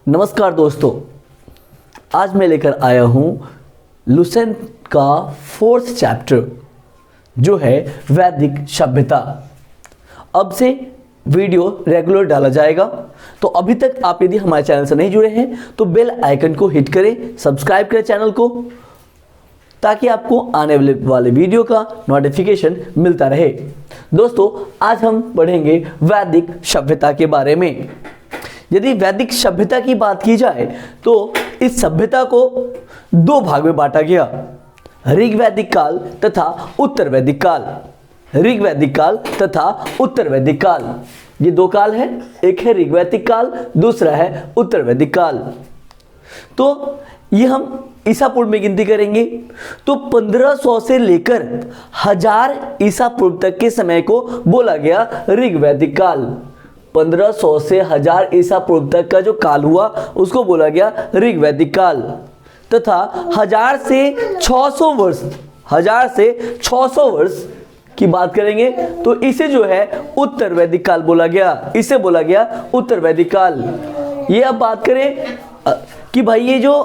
नमस्कार दोस्तों, आज मैं लेकर आया हूँ लुसेंट का 4th चैप्टर जो है वैदिक सभ्यता। अब से वीडियो रेगुलर डाला जाएगा, तो अभी तक आप यदि हमारे चैनल से नहीं जुड़े हैं तो बेल आइकन को हिट करें, सब्सक्राइब करें चैनल को, ताकि आपको आने वाले वीडियो का नोटिफिकेशन मिलता रहे। दोस्तों, आज हम पढ़ेंगे वैदिक सभ्यता के बारे में। यदि वैदिक सभ्यता की बात की जाए तो इस सभ्यता को दो भाग में बांटा गया, ऋग वैदिक काल तथा उत्तर वैदिक काल। ऋग वैदिक काल तथा उत्तर वैदिक काल, ये दो काल है, एक है ऋग वैदिक काल, दूसरा है उत्तर वैदिक काल। तो ये हम ईसा पूर्व में गिनती करेंगे तो 1500 से लेकर 1000 ईसा पूर्व तक के समय को बोला गया ऋग वैदिक काल। 1500 से 1000 ईसा पूर्व तक का जो काल हुआ उसको बोला गया ऋग वैदिक काल, तथा 1000 से 600 वर्ष, 1000 से 600 वर्ष की बात करेंगे तो इसे जो है उत्तर वैदिक काल बोला गया, इसे बोला गया उत्तर वैदिक काल। ये अब बात करें कि भाई ये जो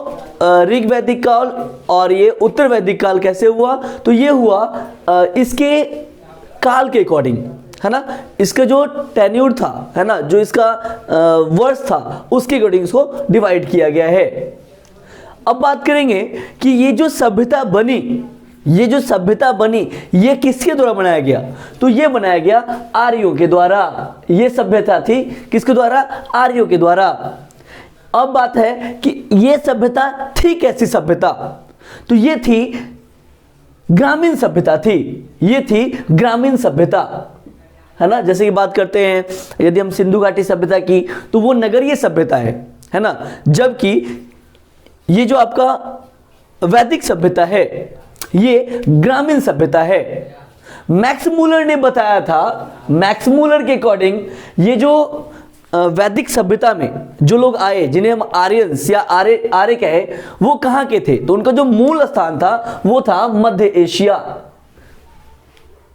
ऋग वैदिक काल और ये उत्तर वैदिक काल कैसे हुआ, तो ये हुआ इसके काल के अकॉर्डिंग, है ना, इसका जो टेन्यूर था, है ना, जो इसका वर्ष था उसके अकॉर्डिंग इसको डिवाइड किया गया है। अब बात करेंगे कि ये जो सभ्यता बनी, ये जो सभ्यता बनी ये किसके द्वारा बनाया गया, तो ये बनाया गया आर्यों के द्वारा। ये सभ्यता थी किसके द्वारा? आर्यों के द्वारा। अब बात है कि ये सभ्यता थी कैसी सभ्यता, तो ये थी ग्रामीण सभ्यता थी, ये थी ग्रामीण सभ्यता, है ना। जैसे कि बात करते हैं यदि हम सिंधु घाटी सभ्यता की तो वो नगरीय सभ्यता है ना, जबकि ये जो आपका वैदिक सभ्यता है ये ग्रामीण सभ्यता है। मैक्स मूलर ने बताया था, मैक्स मूलर के अकॉर्डिंग ये जो वैदिक सभ्यता में जो लोग आए, जिन्हें हम आर्यंस या आर्य कहे, वो कहाँ के थे, तो उनका जो मूल स्थान था वो था मध्य एशिया,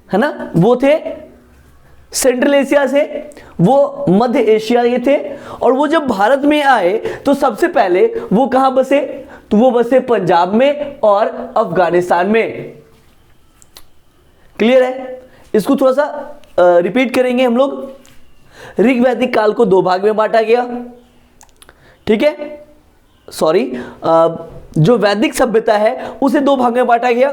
है ना, वो थे सेंट्रल एशिया से, वो मध्य एशिया के थे। और वो जब भारत में आए तो सबसे पहले वो कहाँ बसे, तो वो बसे पंजाब में और अफगानिस्तान में। क्लियर है? इसको थोड़ा सा रिपीट करेंगे हम लोग। ऋग वैदिक काल को दो भाग में बांटा गया, ठीक है, सॉरी, जो वैदिक सभ्यता है उसे दो भाग में बांटा गया।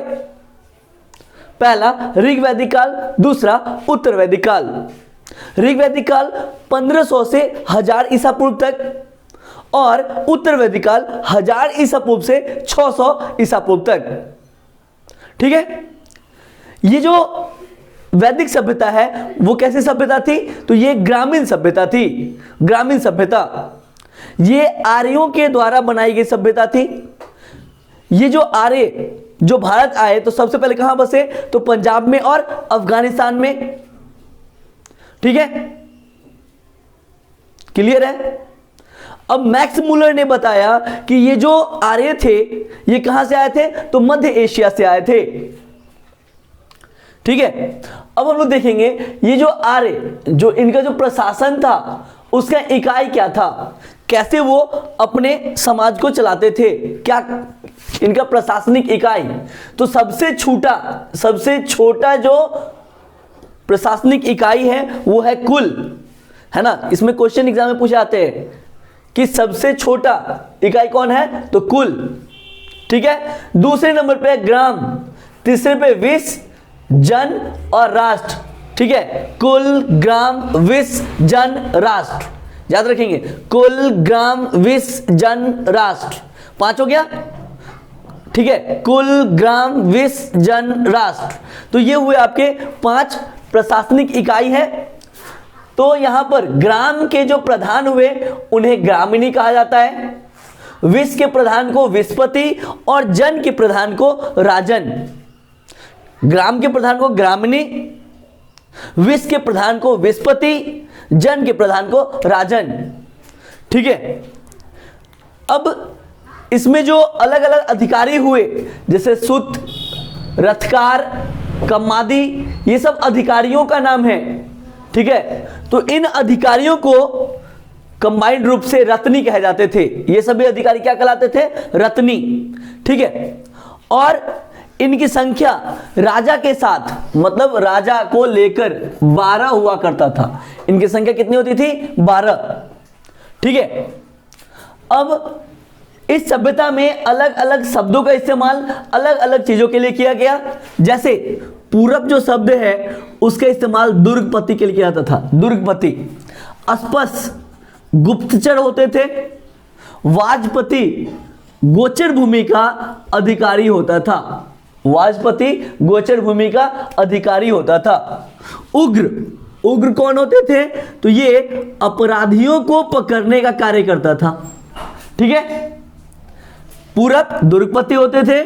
पहला ऋग वैदिक काल, दूसरा उत्तर वैदिक काल। ऋग वैदिक काल 1500 से 1000 ईसा पूर्व तक और उत्तर वैदिक काल 1000 ईसा पूर्व से 600 ईसा पूर्व तक, ठीक है। ये जो वैदिक सभ्यता है वो कैसी सभ्यता थी, तो ये ग्रामीण सभ्यता थी, ग्रामीण सभ्यता। ये आर्यों के द्वारा बनाई गई सभ्यता थी। ये जो आर्य जो भारत आए तो सबसे पहले कहां बसे, तो पंजाब में और अफगानिस्तान में, ठीक है, क्लियर है। अब मैक्स मूलर ने बताया कि ये जो आर्य थे ये कहां से आए थे, तो मध्य एशिया से आए थे, ठीक है। अब हम लोग देखेंगे ये जो आर्य, जो इनका जो प्रशासन था उसका इकाई क्या था, कैसे वो अपने समाज को चलाते थे, क्या इनका प्रशासनिक इकाई, तो सबसे छोटा जो प्रशासनिक इकाई है वो है कुल, है ना। इसमें क्वेश्चन एग्जाम में पूछे जाते हैं कि सबसे छोटा इकाई कौन है, तो कुल, ठीक है। दूसरे नंबर पे ग्राम, तीसरे पे विश्व, जन और राष्ट्र, ठीक है। कुल, ग्राम, विश्व, जन, राष्ट्र, याद रखेंगे, कुल, ग्राम, विश्व, जन, राष्ट्र, 5 हो गया, ठीक है। कुल, ग्राम, विश्व, जन, राष्ट्र, तो ये हुए आपके 5 प्रशासनिक इकाई है। तो यहां पर ग्राम के जो प्रधान हुए उन्हें ग्रामीणी कहा जाता है, विश्व के प्रधान को विश्वपति और जन के प्रधान को राजन। ग्राम के प्रधान को ग्रामिणी, विश्व के प्रधान को विश्वपति, जन के प्रधान को राजन, ठीक है। अब इसमें जो अलग अलग अधिकारी हुए, जैसे सूत, रथकार, कम्मादी, ये सब अधिकारियों का नाम है, ठीक है। तो इन अधिकारियों को कंबाइंड रूप से रत्नी कहे जाते थे। ये सभी अधिकारी क्या कहलाते थे? रत्नी। ठीक है, और इनकी संख्या राजा के साथ, मतलब राजा को लेकर 12 हुआ करता था। इनकी संख्या कितनी होती थी? 12। ठीक है, अब इस सभ्यता में अलग अलग शब्दों का इस्तेमाल अलग अलग चीजों के लिए किया गया। जैसे पूरब जो शब्द है उसका इस्तेमाल दुर्गपति के लिए किया जाता था। दुर्गपति। अस्पष्ट गुप्तचर होते थे। वाजपति गोचर भूमि का अधिकारी होता था। वाजपति गोचर भूमि का अधिकारी होता था। उग्र, उग्र कौन होते थे? तो ये अपराधियों को पकड़ने का कार्य करता था। ठीक है, पूरब दुर्गपति होते थे,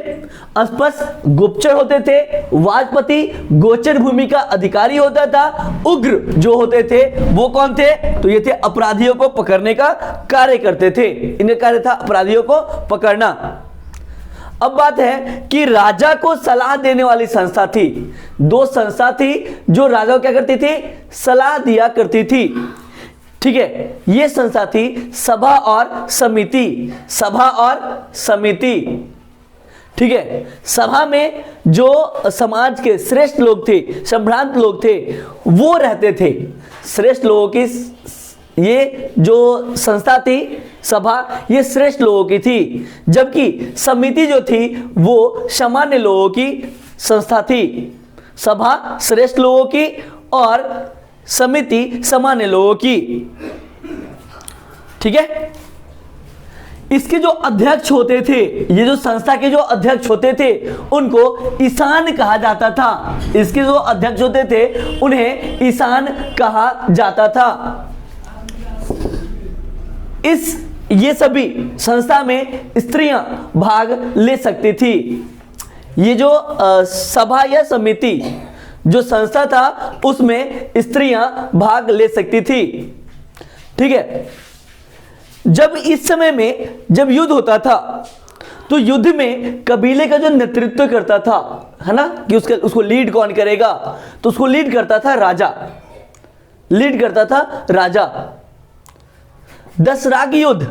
अस्पष्ट गुप्तचर होते थे, वाजपति गोचर भूमि का अधिकारी होता था, उग्र जो होते थे वो कौन थे? तो ये थे अपराधियों को पकड़ने का कार्य करते थे। इनका कार्य था अपराधियों को पकड़ना। अब बात है कि राजा को सलाह देने वाली संस्था थी। दो संस्था थी जो राजा को क्या करती थी? सलाह दिया करती थी। ठीक है, ये संस्था थी सभा और समिति। सभा और समिति। ठीक है, सभा में जो समाज के श्रेष्ठ लोग थे, संभ्रांत लोग थे, वो रहते थे। श्रेष्ठ लोगों की ये जो संस्था थी सभा, ये श्रेष्ठ लोगों की थी, जबकि समिति जो थी वो सामान्य लोगों की संस्था थी। सभा श्रेष्ठ लोगों की और समिति सामान्य लोगों की। ठीक है, इसके जो अध्यक्ष होते थे, ये जो संस्था के जो अध्यक्ष होते थे उनको ईशान कहा जाता था। इसके जो अध्यक्ष होते थे उन्हें ईशान कहा जाता था। ये सभी संस्था में स्त्रियां भाग ले सकती थी। ये जो सभा या समिति जो संस्था था उसमें स्त्रियां भाग ले सकती थी। ठीक है, जब इस समय में जब युद्ध होता था तो युद्ध में कबीले का जो नेतृत्व करता था, है ना, कि उसको लीड कौन करेगा? तो उसको लीड करता था राजा। लीड करता था राजा। दशराग युद्ध,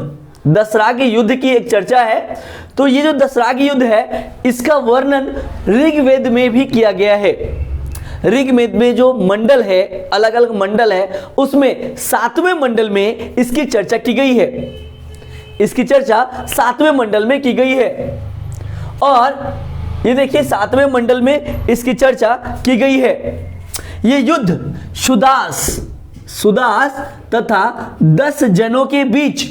दशराग युद्ध की एक चर्चा है। तो ये जो दशराग युद्ध है इसका वर्णन ऋग्वेद में भी किया गया है। ऋग्वेद में जो मंडल है, अलग अलग मंडल है, उसमें 7वें मंडल में इसकी चर्चा की गई है। इसकी चर्चा 7वें मंडल में की गई है। और ये देखिए 7वें मंडल में इसकी चर्चा की गई है। ये युद्ध सुदास तथा 10 जनों के बीच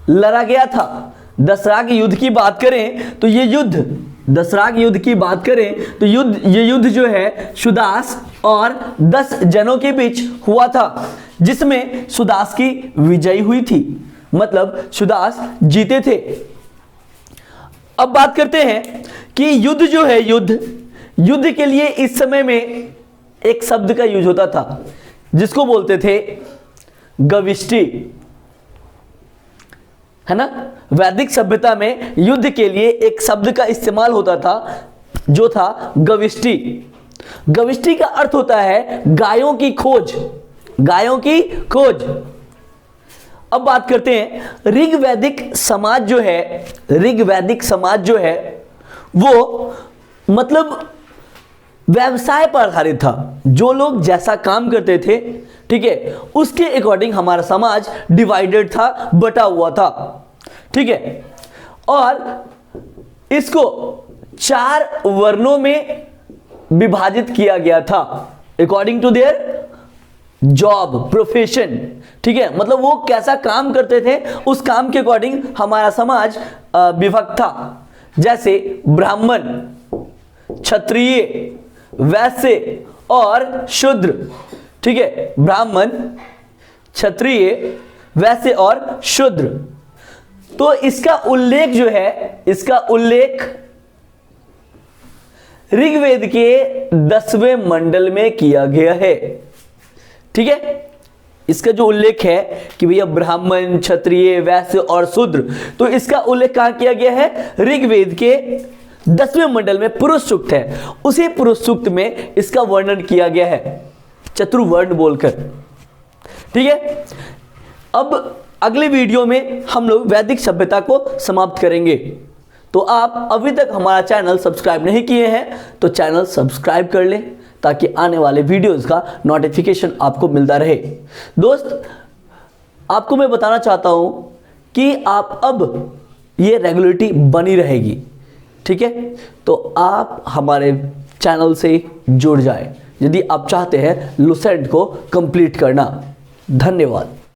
लड़ा गया था। दशराग युद्ध की बात करें तो ये युद्ध, दशराग युद्ध की बात करें तो ये युद्ध जो है सुदास और 10 जनों के बीच हुआ था, जिसमें सुदास की विजय हुई थी। मतलब सुदास जीते थे। अब बात करते हैं कि युद्ध जो है, युद्ध के लिए इस समय में एक शब्द का यूज होता था जिसको बोलते थे गविष्टि, है ना। वैदिक सभ्यता में युद्ध के लिए एक शब्द का इस्तेमाल होता था जो था गविष्टि। गविष्टि का अर्थ होता है गायों की खोज, गायों की खोज। अब बात करते हैं ऋग्वैदिक समाज जो है, ऋग्वैदिक समाज जो है वो मतलब व्यवसाय पर आधारित था। जो लोग जैसा काम करते थे, ठीक है, उसके अकॉर्डिंग हमारा समाज डिवाइडेड था, बटा हुआ था। ठीक है, और इसको 4 वर्णों में विभाजित किया गया था according to their job, profession. ठीक है, मतलब वो कैसा काम करते थे उस काम के अकॉर्डिंग हमारा समाज विभक्त था। जैसे ब्राह्मण, क्षत्रिय, वैश्य और शूद्र। ठीक है, ब्राह्मण, क्षत्रिय, वैश्य और शूद्र। तो इसका उल्लेख जो है, इसका उल्लेख ऋग्वेद के 10वें मंडल में किया गया है। ठीक है, इसका जो उल्लेख है कि भैया ब्राह्मण, क्षत्रिय, वैश्य और शूद्र, तो इसका उल्लेख कहां किया गया है? ऋग्वेद के 10वें मंडल में पुरुष सूक्त है, उसी पुरुष सूक्त में इसका वर्णन किया गया है चतुर्वर्ण बोलकर। ठीक है, अब अगले वीडियो में हम लोग वैदिक सभ्यता को समाप्त करेंगे। तो आप अभी तक हमारा चैनल सब्सक्राइब नहीं किए हैं तो चैनल सब्सक्राइब कर लें ताकि आने वाले वीडियोस का नोटिफिकेशन आपको मिलता रहे। दोस्त, आपको मैं बताना चाहता हूं कि आप अब ये रेगुलरिटी बनी रहेगी, ठीक है। तो आप हमारे चैनल से जुड़ जाएं यदि आप चाहते हैं लुसेंट को कंप्लीट करना। धन्यवाद।